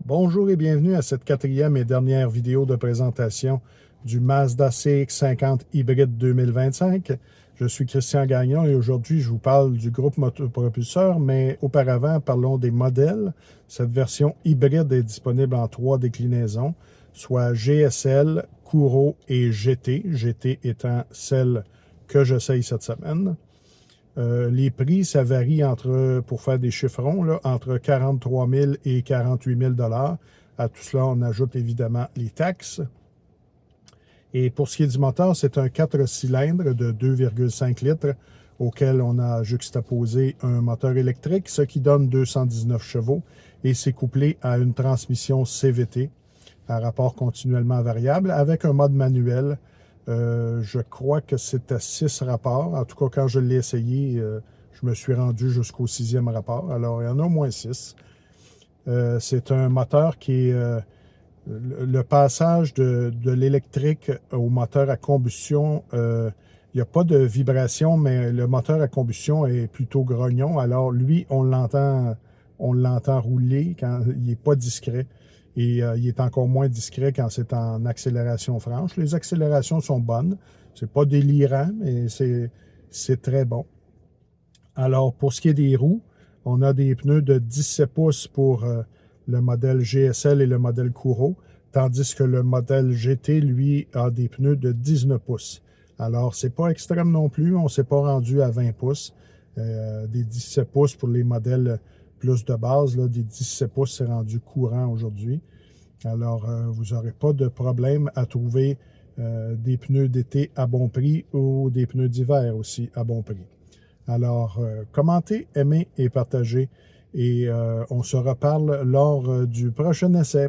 Bonjour et bienvenue à cette quatrième et dernière vidéo de présentation du Mazda CX-50 hybride 2025. Je suis Christian Gagnon et aujourd'hui je vous parle du groupe motopropulseur, mais auparavant parlons des modèles. Cette version hybride est disponible en 3 déclinaisons, soit GSL, Kuro et GT, GT étant celle que j'essaye cette semaine. Les prix, ça varie pour faire des chiffrons, là, entre 43 000 et 48 000 $. À tout cela, on ajoute évidemment les taxes. Et pour ce qui est du moteur, c'est un 4 cylindres de 2,5 litres auquel on a juxtaposé un moteur électrique, ce qui donne 219 chevaux et c'est couplé à une transmission CVT à rapport continuellement variable avec un mode manuel. Je crois que c'est à 6 rapports. En tout cas, quand je l'ai essayé, je me suis rendu jusqu'au 6e rapport. Alors, il y en a au moins 6. C'est un moteur qui est... le passage de l'électrique au moteur à combustion, il n'y a pas de vibration, mais le moteur à combustion est plutôt grognon. Alors, lui, on l'entend rouler quand il n'est pas discret. Et il est encore moins discret quand c'est en accélération franche. Les accélérations sont bonnes. C'est pas délirant, mais c'est très bon. Alors, pour ce qui est des roues, on a des pneus de 17 pouces pour le modèle GSL et le modèle Kuro, tandis que le modèle GT, lui, a des pneus de 19 pouces. Alors, c'est pas extrême non plus. On ne s'est pas rendu à 20 pouces. Des 17 pouces pour les modèles plus de base, là, des 17 pouces, c'est rendu courant aujourd'hui. Alors, vous n'aurez pas de problème à trouver des pneus d'été à bon prix ou des pneus d'hiver aussi à bon prix. Alors, commentez, aimez et partagez et on se reparle lors du prochain essai.